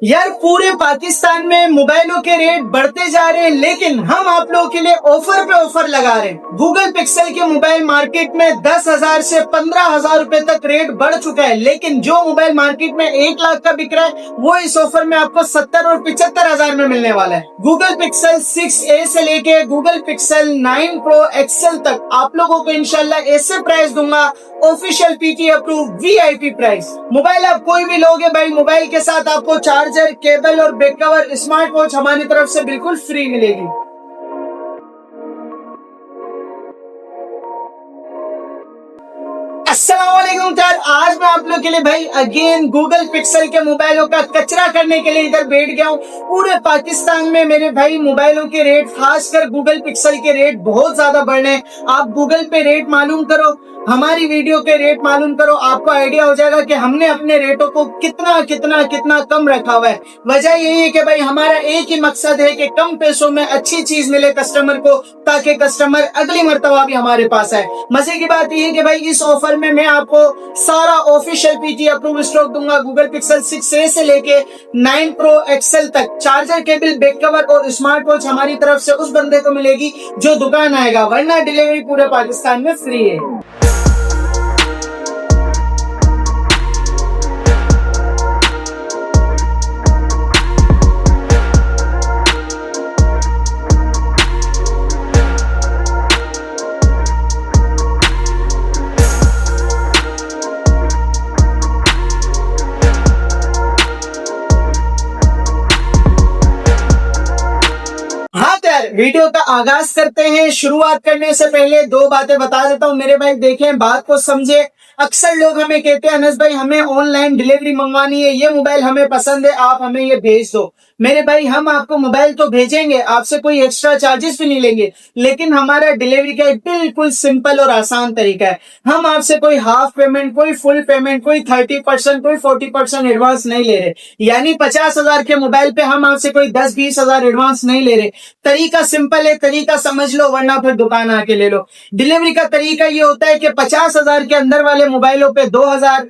यार पूरे पाकिस्तान में मोबाइलों के रेट बढ़ते जा रहे हैं, लेकिन हम आप लोगों के लिए ऑफर पे ऑफर लगा रहे हैं। गूगल पिक्सल के मोबाइल मार्केट में 10,000 से 15,000 रुपए तक रेट बढ़ चुका है, लेकिन जो मोबाइल मार्केट में 1 लाख का बिक रहा है वो इस ऑफर में आपको 70 और 75,000 में मिलने वाला है। गूगल पिक्सल 6a से लेके गूगल पिक्सल 9 प्रो एक्सएल तक आप लोगों को इंशाल्लाह ऐसे प्राइस दूंगा, official PT approve VIP price. Mobile आप कोई भी लोगे भाई, मोबाइल के साथ आपको चार्जर, केबल और बैक कवर, स्मार्ट वॉच हमारी तरफ से बिल्कुल फ्री मिलेगी। अस्सलामुअलैकुम यार, आज मैं आप लोग के लिए भाई अगेन गूगल पिक्सल के मोबाइलों का कचरा करने के लिए इधर बैठ गया हूँ। पूरे पाकिस्तान में मेरे भाई मोबाइलों के रेट, खासकर गूगल पिक्सल के रेट बहुत ज्यादा बढ़ रहे हैं। आप गूगल पे रेट मालूम करो, हमारी वीडियो के रेट मालूम करो, आपको आइडिया हो जाएगा कि हमने अपने रेटों को कितना कितना कितना कम रखा हुआ है। वजह यही है कि भाई हमारा एक ही मकसद है कि कम पैसों में अच्छी चीज मिले कस्टमर को, ताकि कस्टमर अगली मर्तबा भी हमारे पास आए। मजे की बात यह है कि भाई इस ऑफर में मैं आपको सारा ऑफिशियल पीटी अप्रूव स्टॉक दूंगा। गूगल पिक्सल 6a से लेके 9 प्रो एक्सएल तक चार्जर, केबल, बैक कवर और स्मार्ट वॉच हमारी तरफ से उस बंदे को मिलेगी जो दुकान आएगा, वरना डिलीवरी पूरे पाकिस्तान में फ्री है। हाँ तो यार वीडियो का आगाज करते हैं। शुरुआत करने से पहले दो बातें बता देता हूँ मेरे भाई, देखें बात को समझे। अक्सर लोग हमें कहते हैं अनस भाई हमें ऑनलाइन डिलीवरी मंगवानी है, ये मोबाइल हमें पसंद है, आप हमें ये भेज दो। मेरे भाई हम आपको मोबाइल तो भेजेंगे, आपसे कोई एक्स्ट्रा चार्जेस भी नहीं लेंगे, लेकिन हमारा डिलीवरी का एक बिल्कुल सिंपल और आसान तरीका है। हम आपसे कोई हाफ पेमेंट, कोई फुल पेमेंट, कोई 30%, कोई 40% एडवांस नहीं ले रहे। यानी 50,000 के मोबाइल पे हम आपसे कोई 10-20,000 एडवांस नहीं ले रहे। तरीका सिंपल है, तरीका समझ लो, वरना फिर दुकान आके ले लो। डिलीवरी का तरीका ये होता है कि 50,000 के अंदर वाले मोबाइलों पे 2,000,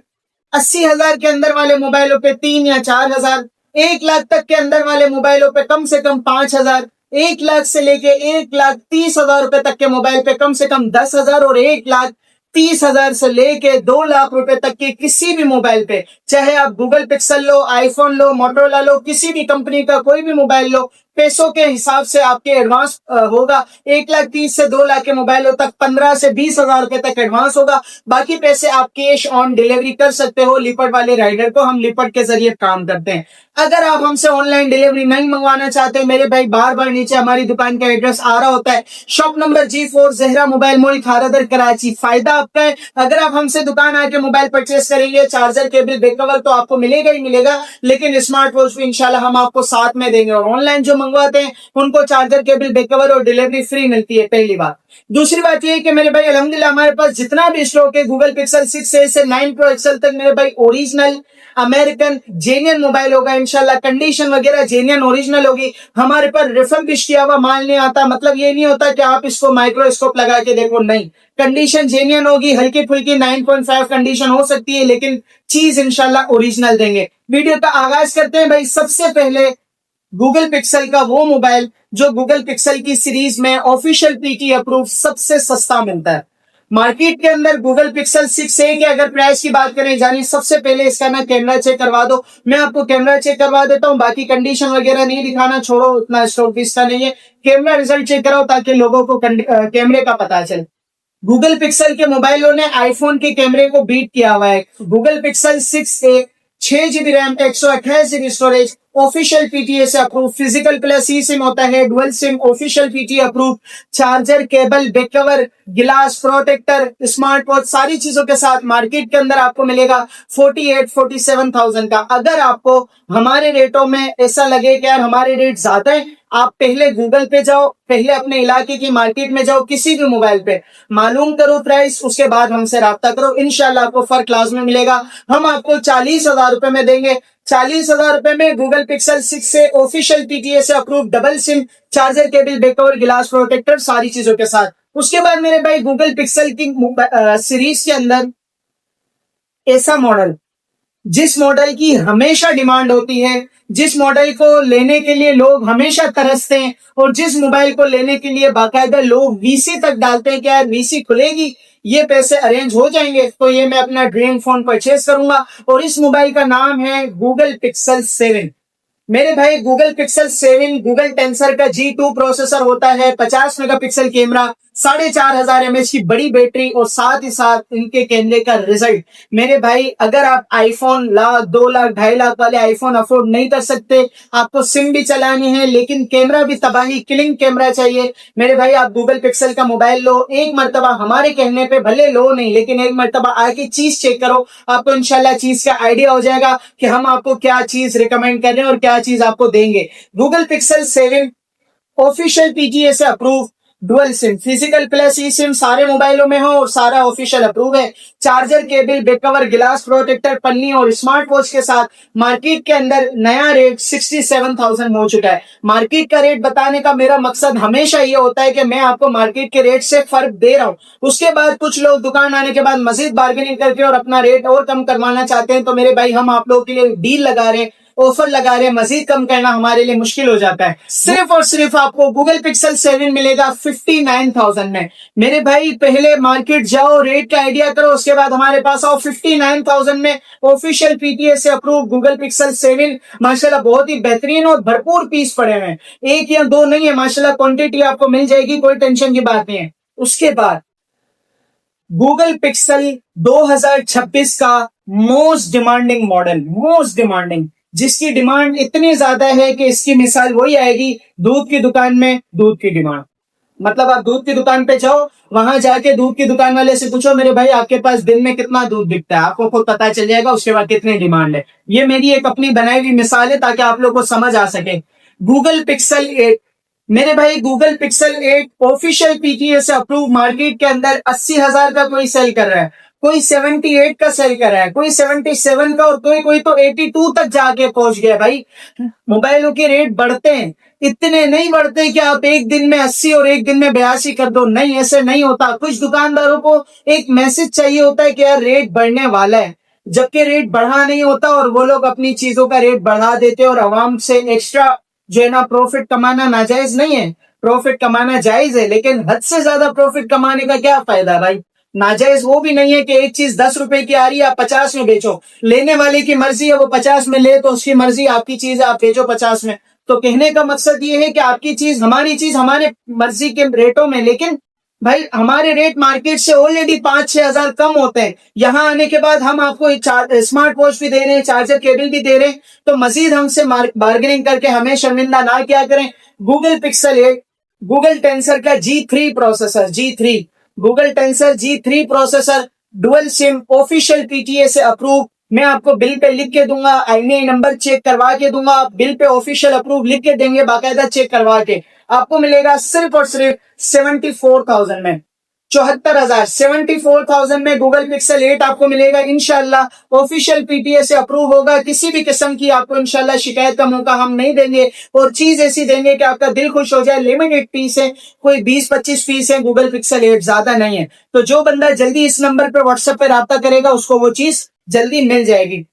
80,000 के अंदर वाले मोबाइलों पे 3 या 4,000, 1 लाख तक के अंदर वाले मोबाइलों पे कम से कम 5,000, 1 लाख से लेके 1,30,000 रुपए तक के मोबाइल पे कम से कम 10,000, और 1,30,000 से लेके 2 लाख रुपए तक के किसी भी मोबाइल पे, चाहे आप गूगल पिक्सल लो, आईफोन लो, मोटरोला लो, किसी भी कंपनी का कोई भी मोबाइल लो, पैसों के हिसाब से आपके एडवांस होगा। 1,30,000 से 2 लाख के मोबाइलों तक 15 से 20,000 रुपए तक एडवांस होगा। बाकी पैसे आप कैश ऑन डिलीवरी कर सकते हो लिपट वाले राइडर को, हम लिपट के जरिए काम करते हैं। अगर आप हमसे ऑनलाइन डिलीवरी नहीं मंगवाना चाहते मेरे भाई, बार बार नीचे हमारी दुकान का एड्रेस आ रहा होता है, shop number G4 Zahra mobile mall, Kharadar, Karachi. फायदा आपका है, अगर आप हमसे दुकान आके मोबाइल परचेस करेंगे, चार्जर, केबल, बैक कवर तो आपको मिलेगा ही मिलेगा, लेकिन स्मार्ट वॉच भी इंशाल्लाह हम आपको साथ में देंगे। और ऑनलाइन जो मंगवाते हैं उनको चार्जर, केबल, बैक कवर और डिलीवरी फ्री मिलती है, पहली बात। दूसरी बात ये है कि मेरे भाई अल्हम्दुलिल्लाह हमारे पास जितना भी स्टॉक है गूगल पिक्सल 6a से 9 प्रो एक्सएल तक मेरे भाई ओरिजिनल अमेरिकन जेन्युइन मोबाइल होगा इंशाल्लाह। कंडीशन वगैरह जेन्युइन ओरिजिनल होगी। हमारे पर रिफर्बिश किया हुआ माल नहीं आता, मतलब ये नहीं होता कि आप इसको माइक्रोस्कोप लगा के देखो, नहीं, कंडीशन जेन्युइन होगी। हल्की फुल्की 9.5 कंडीशन हो सकती है, लेकिन चीज इंशाल्लाह ओरिजिनल देंगे। वीडियो का आगाज करते हैं भाई। सबसे पहले गूगल पिक्सल का वो मोबाइल जो गूगल पिक्सल की सीरीज में ऑफिशियल पीटी अप्रूव सबसे सस्ता मिलता है मार्केट के अंदर। गूगल पिक्सल 6a के अगर प्राइस की बात करें, जानी सबसे पहले इसका ना कैमरा चेक करवा दो। मैं आपको कैमरा चेक करवा देता हूं, बाकी कंडीशन वगैरह नहीं दिखाना, छोड़ो, उतना स्टॉक इसका नहीं है। कैमरा रिजल्ट चेक कराओ ताकि लोगों को कैमरे का पता चले। गूगल पिक्सल के मोबाइलों ने आईफोन के कैमरे को बीट किया हुआ है। Google pixel 6a 6 GB RAM, 128 GB storage, official PTA से approve, physical plus e SIM होता है, dual SIM, official PTA approve, charger, cable, back cover, glass protector, smart watch, सारी चीजों के साथ मार्केट के अंदर आपको मिलेगा 47,000 का। अगर आपको हमारे रेटों में ऐसा लगे कि यार हमारे रेट ज्यादा है, आप पहले गूगल पे जाओ, पहले अपने इलाके की मार्केट में जाओ, किसी भी मोबाइल पे मालूम करो प्राइस, उसके बाद हमसे राब्ता करो, इंशाल्लाह आपको फर्स्ट क्लास में मिलेगा। हम आपको 40,000 रुपए में देंगे। 40,000 रुपए में गूगल पिक्सल 6 से ऑफिशियल पीटीए से approve, double SIM, charger, cable, back cover, glass protector, सारी चीजों के साथ। उसके बाद मेरे भाई गूगल पिक्सल की सीरीज के अंदर ऐसा मॉडल जिस मॉडल की हमेशा डिमांड होती है, जिस मॉडल को लेने के लिए लोग हमेशा तरसते हैं और जिस मोबाइल को लेने के लिए बाकायदा लोग वीसी तक डालते हैं कि यार वीसी खुलेगी, ये पैसे अरेंज हो जाएंगे तो ये मैं अपना ड्रीम फोन परचेज करूंगा। और इस मोबाइल का नाम है गूगल पिक्सल 7। मेरे भाई गूगल पिक्सल 7 गूगल टेंसर का G2 प्रोसेसर होता है, 50 मेगापिक्सल कैमरा, 4500 mAh की बड़ी बैटरी और साथ ही साथ इनके कैमरे का रिजल्ट। मेरे भाई अगर आप आईफोन 1 लाख 2 लाख 2.5 लाख वाले आईफोन अफोर्ड नहीं कर सकते, आपको सिम भी चलानी है लेकिन कैमरा भी तबाही किलिंग कैमरा चाहिए, मेरे भाई आप गूगल पिक्सल का मोबाइल लो। एक मर्तबा हमारे कहने पे भले लो नहीं, लेकिन एक मर्तबा आके चीज चेक करो, आपको इंशाल्लाह चीज का आइडिया हो जाएगा कि हम आपको क्या चीज रिकमेंड कर रहे हैं और क्या चीज आपको देंगे। गूगल पिक्सल 7 ऑफिशियल पीजीए से approve, dual SIM, physical plus e SIM सारे मोबाइलों में हो और सारा ऑफिशियल अप्रूव है। Charger, cable, back cover, glass protector, पन्नी और स्मार्ट वॉच के साथ मार्केट के अंदर नया रेट 67,000 हो चुका है। मार्केट का रेट बताने का मेरा मकसद हमेशा ये होता है कि मैं आपको मार्केट के रेट से फर्क दे रहा हूं। उसके बाद कुछ लोग दुकान आने के बाद मजीद बार्गेनिंग करके और अपना रेट और कम करवाना चाहते हैं, तो मेरे भाई हम आप लोगों के लिए डील लगा रहे हैं, ऑफर लगा रहे हैं, मजीद कम करना हमारे लिए मुश्किल हो जाता है। सिर्फ और सिर्फ आपको गूगल पिक्सल 7 मिलेगा 59,000 में। मेरे भाई पहले मार्केट जाओ, रेट का आइडिया करो, उसके बाद हमारे पास आओ। 59,000 में ऑफिशियल पीटीए से अप्रूव गूगल पिक्सल 7 माशाल्लाह बहुत ही बेहतरीन और भरपूर पीस पड़े हुए हैं, एक या दो नहीं है, माशाल्लाह क्वांटिटी आपको मिल जाएगी, कोई टेंशन की बात नहीं है। उसके बाद गूगल पिक्सल 2026 का most demanding model, most demanding, जिसकी डिमांड इतनी ज्यादा है कि इसकी मिसाल वही आएगी, दूध की दुकान में दूध की डिमांड। मतलब आप दूध की दुकान पे जाओ, वहां जाके दूध की दुकान वाले से पूछो मेरे भाई आपके पास दिन में कितना दूध बिकता है, आपको खुद पता चल जाएगा उसके बाद कितनी डिमांड है। ये मेरी एक अपनी बनाई हुई मिसाल है ताकि आप लोग को समझ आ सके। गूगल पिक्सल 8, मेरे भाई गूगल पिक्सल 8 ऑफिशियल पीटीए से अप्रूव, मार्केट के अंदर 80,000 का कोई सेल कर रहा है, कोई 78 का सेल कर रहा है, कोई 77 का और कोई कोई तो 82 तक जाके पहुंच गया। भाई मोबाइलों के रेट बढ़ते हैं, इतने नहीं बढ़ते कि आप एक दिन में 80 और एक दिन में 82 कर दो, नहीं ऐसे नहीं होता। कुछ दुकानदारों को एक मैसेज चाहिए होता है कि यार रेट बढ़ने वाला है, जबकि रेट बढ़ा नहीं होता और वो लोग अपनी चीजों का रेट बढ़ा देते और आवाम से एक्स्ट्रा जो है ना प्रॉफिट कमाना नाजायज नहीं है, प्रॉफिट कमाना जायज है, लेकिन हद से ज्यादा प्रॉफिट कमाने का क्या फायदा भाई। नाजायज वो भी नहीं है कि एक चीज 10 रुपए की आ रही है आप 50 में बेचो, लेने वाले की मर्जी है वो 50 में ले तो उसकी मर्जी, आपकी चीज है आप बेचो 50 में। तो कहने का मकसद ये है कि आपकी चीज हमारे मर्जी के रेटों में, लेकिन भाई हमारे रेट मार्केट से ऑलरेडी 5-6 हजार कम होते हैं, यहाँ आने के बाद हम आपको स्मार्ट वॉच भी दे रहे हैं, चार्जर केबल भी दे रहे हैं, तो मजीद हमसे बार्गेनिंग करके हमें शर्मिंदा ना क्या करें। गूगल पिक्सल 8 गूगल टेंसर का G3 processor, G3 Google tensor G3 processor, dual SIM, official PTA से अप्रूव। मैं आपको बिल पे लिख के दूंगा, आईएनआई नंबर चेक करवा के दूंगा, आप बिल पे ऑफिशियल अप्रूव लिख के देंगे बाकायदा चेक करवा के, आपको मिलेगा सिर्फ और सिर्फ 74,000 में, 74,000, 74,000 में गूगल पिक्सल 8 आपको मिलेगा इंशाल्लाह। ऑफिशियल पीटीए से अप्रूव होगा, किसी भी किस्म की आपको इंशाल्लाह शिकायत का मौका हम नहीं देंगे और चीज ऐसी देंगे कि आपका दिल खुश हो जाए। लिमिटेड पीस है, कोई 20-25 पीस है गूगल पिक्सल 8, ज्यादा नहीं है। तो जो बंदा जल्दी इस नंबर पर व्हाट्सएप पे राब्ता करेगा उसको वो चीज जल्दी मिल जाएगी।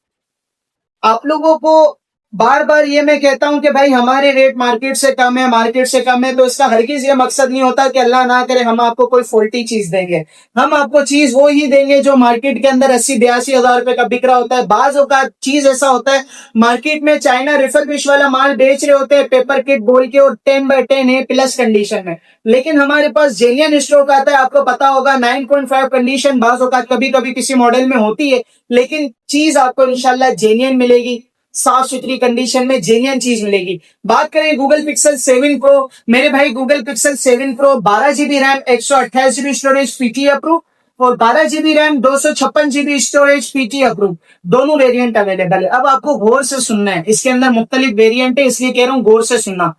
आप लोगों को बार बार ये मैं कहता हूं कि भाई हमारे रेट मार्केट से कम है, मार्केट से कम है, तो इसका हरगिज ये मकसद नहीं होता कि अल्लाह ना करे हम आपको कोई फॉल्टी चीज देंगे। हम आपको चीज वो ही देंगे जो मार्केट के अंदर 80-82 हजार रुपए का बिक रहा होता है। बाजों का चीज ऐसा होता है मार्केट में चाइना रिफर्बिश वाला माल बेच रहे होते हैं पेपर किट बोल के और 10/10 है प्लस कंडीशन में, लेकिन हमारे पास जेन्युइन स्टॉक आता है। आपको पता होगा 9.5 कंडीशन बाजों का कभी कभी किसी मॉडल में होती है, लेकिन चीज आपको इंशाल्लाह जेन्युइन मिलेगी, साफ सुथरी कंडीशन में जेन्युइन चीज मिलेगी। बात करें गूगल पिक्सल 7 प्रो, मेरे भाई Google Pixel 7 Pro 12 GB RAM 128 GB storage PTA approve और 12 GB RAM 256 GB storage PTA approve, दोनों वेरिएंट अवेलेबल है। अब आपको गौर से सुनना है, इसके अंदर मुख्तलिफ वेरिएंट है इसलिए कह रहा हूं गौर से सुनना।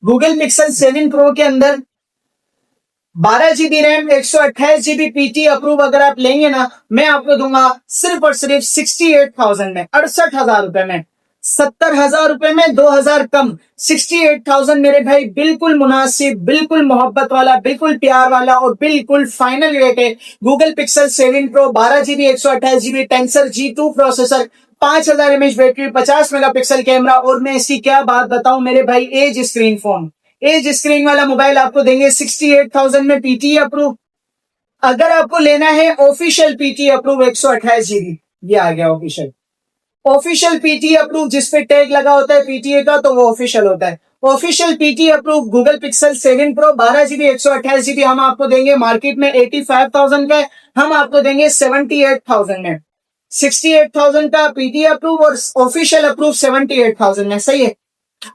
गूगल पिक्सल 7 प्रो के अंदर 12 GB RAM 128 GB PT approve अगर आप लेंगे ना, मैं आपको दूंगा सिर्फ और सिर्फ 68,000 में, 68,000 रुपए में, 70,000 रुपए में 2,000 कम, 68,000 मेरे भाई बिल्कुल मुनासिब, बिल्कुल मोहब्बत वाला, बिल्कुल प्यार वाला और बिल्कुल फाइनल रेट है। Google Pixel 7 Pro 12 GB 128 GB Tensor G2 processor, 5000 mAh battery, 50 megapixel camera, और मैं इसकी क्या बात बताऊं मेरे भाई, edge screen phone, edge screen वाला मोबाइल आपको देंगे 68,000 में, पीटीई अप्रूव। अगर आपको लेना है ऑफिशियल पीटीई अप्रूव 128 GB, ये आ गया ऑफिशियल, ऑफिशियल पीटीई अप्रूव जिसपे टैग लगा होता है पीटीए का, तो वो ऑफिशियल होता है। Official PTE approve Google Pixel 7 Pro 12 GB 128 GB हम आपको देंगे, मार्केट में 85,000 का है, हम आपको देंगे 78,000 में। 68,000 का पीटीई अप्रूव और ऑफिशियल अप्रूव 78,000 में, सही है।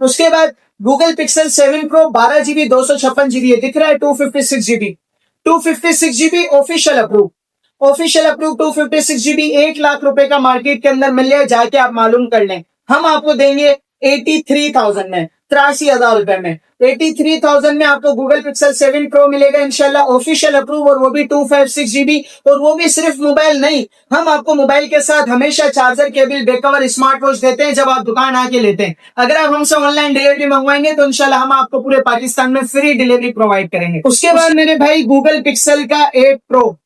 उसके बाद Google Pixel 7 Pro 12 GB 256 GB, ये दिख रहा है 256 GB, 256 GB official approve, official approve 256 GB, 1 lakh रुपए का मार्केट के अंदर मिल जाए, जाके आप मालूम कर लें। हम आपको देंगे 83,000 में, 83,000 रुपए में, 83,000 में आपको गूगल पिक्सल 7 प्रो मिलेगा इंशाल्लाह, ऑफिशियल अप्रूव, और वो भी 256 GB, और वो भी सिर्फ मोबाइल नहीं, हम आपको मोबाइल के साथ हमेशा charger, cable, back cover, smart watch देते हैं जब आप दुकान आके लेते हैं। अगर आप हमसे ऑनलाइन डिलीवरी मंगवाएंगे तो इंशाल्लाह हम आपको पूरे पाकिस्तान में फ्री डिलीवरी प्रोवाइड करेंगे। उसके बाद मेरे भाई गूगल पिक्सल का 8 प्रो,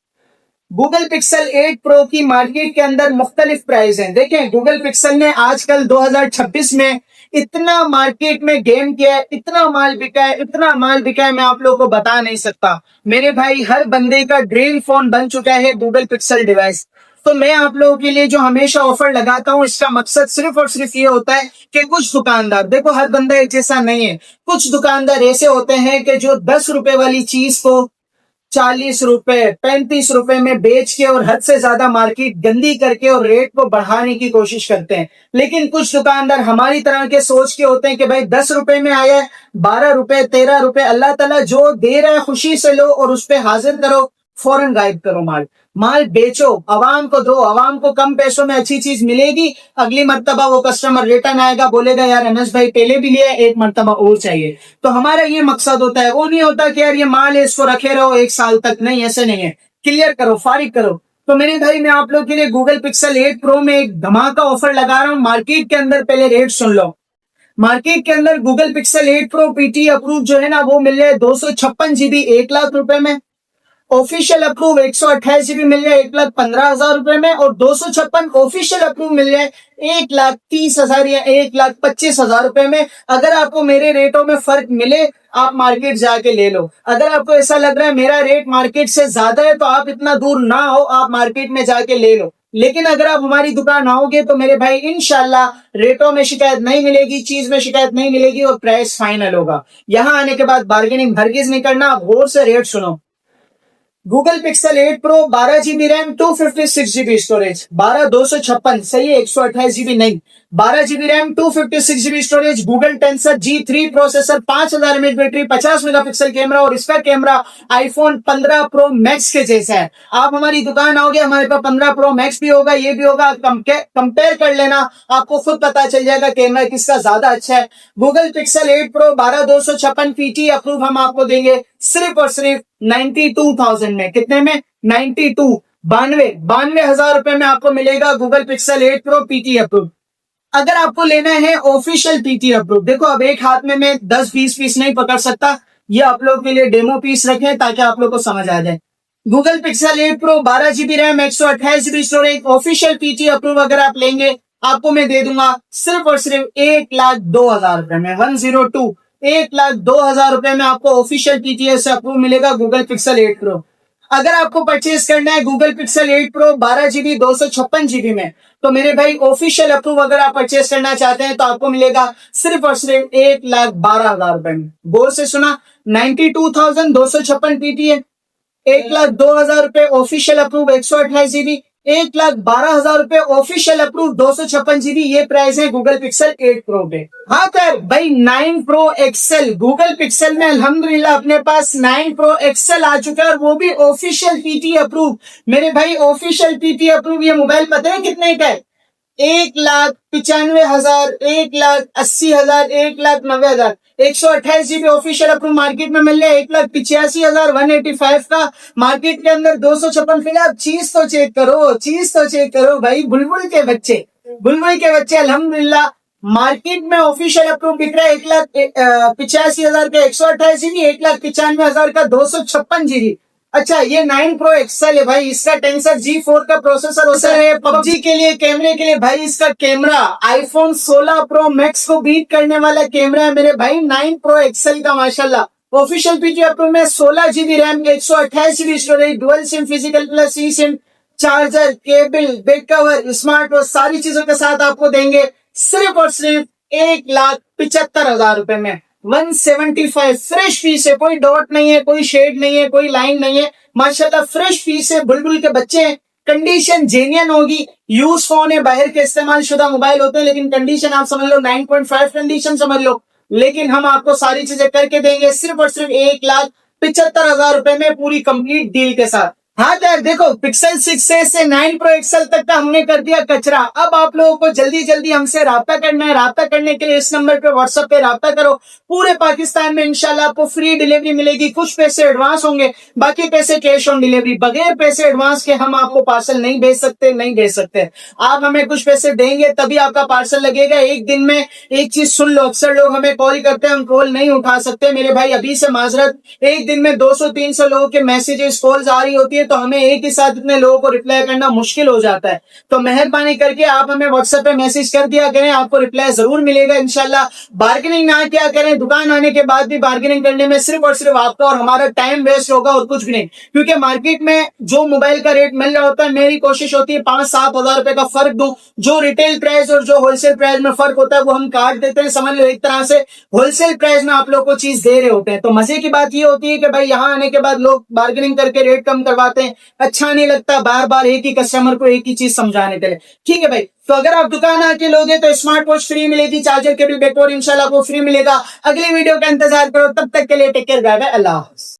गूगल पिक्सल 8 प्रो की मार्केट के अंदर मुख्तलिफ प्राइस हैं। देखें गूगल पिक्सल ने आजकल 2026 में इतना मार्केट में गेम किया है, इतना माल बिका है, इतना माल बिका है, मैं आप लोगों को बता नहीं सकता। मेरे भाई हर बंदे का ड्रीम फोन बन चुका है गूगल पिक्सल डिवाइस। तो मैं आप लोगों के लिए जो हमेशा ऑफर लगाता हूं, इसका मकसद सिर्फ और सिर्फ ये होता है कि कुछ दुकानदार, देखो हर बंदा एक जैसा नहीं है, कुछ दुकानदार ऐसे होते हैं कि जो 10 रुपए वाली चीज को 40 रुपए 35 रुपए में बेच के और हद से ज्यादा मार्केट गंदी करके और रेट को बढ़ाने की कोशिश करते हैं। लेकिन कुछ दुकानदार हमारी तरह के सोच के होते हैं कि भाई 10 रुपए में आया है, 12 रुपए 13 रुपए, अल्लाह ताला जो दे रहा है खुशी से लो और उस पे हाजिर करो, फौरन गायब करो, माल माल बेचो, आवाम को दो, आवाम को कम पैसों में अच्छी चीज मिलेगी। अगली मर्तबा वो कस्टमर रिटर्न आएगा, बोलेगा यार अनस भाई पहले भी लिया, एक मर्तबा और चाहिए। तो हमारा ये मकसद होता है, वो नहीं होता कि यार ये माल है इसको रखे रहो 1 साल तक, नहीं ऐसे नहीं है, क्लियर करो, फारिग करो। तो मेरे भाई मैं आप लोग के लिए गूगल पिक्सल 8 प्रो में एक धमाका ऑफर लगा रहा हूँ मार्केट के अंदर, पहले रेट सुन लो। मार्केट के अंदर Google pixel 8 pro PT approve जो है ना, वो मिल रहा है 256 GB 1 लाख रुपए में, ऑफिशियल अप्रूव 128 GB मिल रहा है 1,15,000 रुपए में, और 256 ऑफिशियल अप्रूव मिल रहा है 1,30,000 या 1,25,000 रुपए में। अगर आपको मेरे रेटों में फर्क मिले, आप मार्केट जाके ले लो। अगर आपको ऐसा लग रहा है मेरा रेट मार्केट से ज्यादा है, तो आप इतना दूर ना हो, आप मार्केट में जाके ले लो। लेकिन अगर आप हमारी दुकान आओगे तो मेरे भाई इंशाल्लाह रेटों में शिकायत नहीं मिलेगी, चीज में शिकायत नहीं मिलेगी, और प्राइस फाइनल होगा। यहाँ आने के बाद बार्गेनिंग हरगिज नहीं करना, आप गौर से रेट सुनो। Google pixel 8 pro 12 GB RAM 256 GB storage, 12,256 सही है, 128 GB नहीं, 12 GB RAM 256 GB storage, Google tensor G3 processor, 5000 mAh battery, 50 megapixel camera, और इसका कैमरा आईफोन 15 प्रो मैक्स के जैसा है। आप हमारी दुकान आओगे, हमारे पास 15 प्रो मैक्स भी होगा, ये भी होगा, कंपेयर कर लेना, आपको खुद पता चल जाएगा कैमरा किसका ज्यादा अच्छा है। Google pixel 8 pro 12,256 PT approve हम आपको देंगे सिर्फ और सिर्फ 92,000 में। कितने में? 92, 92,000 रुपए में आपको मिलेगा Google pixel 8 pro PT approve. अगर आपको लेना है ऑफिशियल पीटी अप्रूव, देखो अब एक हाथ में मैं 10-20 पीस नहीं पकड़ सकता, ये आप लोग के लिए डेमो पीस रखे ताकि आप लोग को समझ आ जाए। Google pixel 8 pro 12 GB RAM 128 GB storage, official PT approve अगर आप लेंगे, आपको मैं दे दूंगा सिर्फ और सिर्फ 1,02,000 रुपए में, 102, 1,02,000 रुपए में आपको ऑफिशियल पीटीएस से अप्रूव मिलेगा गूगल पिक्सल 8 प्रो। अगर आपको परचेज करना है Google pixel 8 pro 12 GB 256 GB में, तो मेरे भाई ऑफिशियल अप्रूव अगर आप परचेज करना चाहते हैं तो आपको मिलेगा सिर्फ और सिर्फ 1,12,000 रुपए में। गौर से सुना, 92,256 पीटी है, 1,02,000 रुपए ऑफिशियल अप्रूव 128 GB, 1,12,000 रुपए ऑफिशियल अप्रूव 256 GB, ये प्राइस है गूगल पिक्सल 8 प्रो पे। हाँ सर भाई 9 प्रो एक्सेल, गूगल पिक्सल में अल्हम्दुलिल्लाह अपने पास 9 प्रो एक्सेल आ चुका है, और वो भी ऑफिशियल पीटी अप्रूव। मेरे भाई ऑफिशियल पीटी अप्रूव ये मोबाइल पता है कितने का है? 1,95,000, 1,80,000, 1,90,000, 128 GB ऑफिशियल अप्रूव मार्केट में मिल रहा है 1,85,000, 185 का मार्केट के अंदर 256 फिर। आप चीज तो चेक करो, चीज तो चेक करो भाई, बुलबुल के बच्चे, बुलबुल के बच्चे। अल्हम्दुलिल्लाह मार्केट में ऑफिशियल अप्रूव बिक रहा है 1,85,000 का 128 GB, 1,95,000 का 256 GB। अच्छा, ये 9 प्रो एक्सल है भाई, इसका टेंसर G4 का प्रोसेसर होता है। पबजी के लिए, कैमरे के लिए भाई इसका कैमरा आईफोन 16 प्रो मैक्स को बीट करने वाला कैमरा है मेरे भाई, 9 प्रो एक्सल का माशाल्लाह। ऑफिशियल पीटी अप्रूव में 16 GB RAM, 128 GB storage, dual SIM physical plus e SIM, charger, cable, back cover, smart watch, सारी चीजों के साथ आपको देंगे सिर्फ और सिर्फ 1,75,000 रुपए में। 175 फ्रेश पीस है, कोई डॉट नहीं है, कोई शेड नहीं है, कोई लाइन नहीं है, माशाल्लाह फ्रेश पीस है, बुलबुल के बच्चे हैं। कंडीशन जेन्युइन होगी, यूज फोन है, बाहर के इस्तेमाल शुदा मोबाइल होते हैं, लेकिन कंडीशन आप समझ लो 9.5 कंडीशन समझ लो। लेकिन हम आपको सारी चीजें करके देंगे सिर्फ और सिर्फ 1,75,000 रुपए में, पूरी कंप्लीट डील के साथ। हाँ यार देखो, पिक्सल 6 से 9 प्रो एक्सल तक का हमने कर दिया कचरा। अब आप लोगों को जल्दी जल्दी हमसे राब्ता करना है। राब्ता करने के लिए इस नंबर पे व्हाट्सएप पे राब्ता करो। पूरे पाकिस्तान में इंशाल्लाह आपको फ्री डिलीवरी मिलेगी। कुछ पैसे एडवांस होंगे, बाकी पैसे कैश ऑन डिलीवरी। बगैर पैसे एडवांस के हम आपको पार्सल नहीं भेज सकते, नहीं भेज सकते। आप हमें कुछ पैसे देंगे तभी आपका पार्सल लगेगा। एक दिन में एक चीज सुन लो, अक्सर लोग हमें कॉल करते हैं, हम कॉल नहीं उठा सकते मेरे भाई, अभी से माजरत। एक दिन में 200-300 लोगों के मैसेजेस, कॉल्स आ रही होती है, तो हमें एक ही साथ इतने लोगों को रिप्लाई करना मुश्किल हो जाता है। तो मेहरबानी करके आप हमें व्हाट्सएप पे मैसेज कर दिया करें, आपको रिप्लाई जरूर मिलेगा इंशाल्लाह। बार्गेनिंग ना किया करें, दुकान आने के बाद भी बार्गेनिंग करने में सिर्फ और सिर्फ आपका और हमारा टाइम वेस्ट होगा और कुछ भी नहीं। क्योंकि मार्केट में जो मोबाइल का रेट मिल रहा होता है, मेरी कोशिश होती है 5-7 हजार रुपए का फर्क दूं। जो रिटेल प्राइस और जो होलसेल प्राइस में फर्क होता है वो हम काट देते हैं, समझ लो एक तरह से होलसेल प्राइस में आप लोग को चीज दे रहे होते हैं। तो मजे की बात ये होती है कि भाई यहाँ आने के बाद लोग बार्गेनिंग करके रेट कम करवाते हैं, अच्छा नहीं लगता बार बार एक ही कस्टमर को एक ही चीज समझाने के लिए। ठीक है भाई, तो अगर आप दुकान आके लोगे तो स्मार्ट वॉच फ्री मिलेगी, चार्जर केबल बैकवर्ड इंशाल्लाह आपको फ्री मिलेगा। अगली वीडियो का इंतजार करो, तब तक के लिए टेक केयर, बाय बाय, अल्लाह हाफिज़।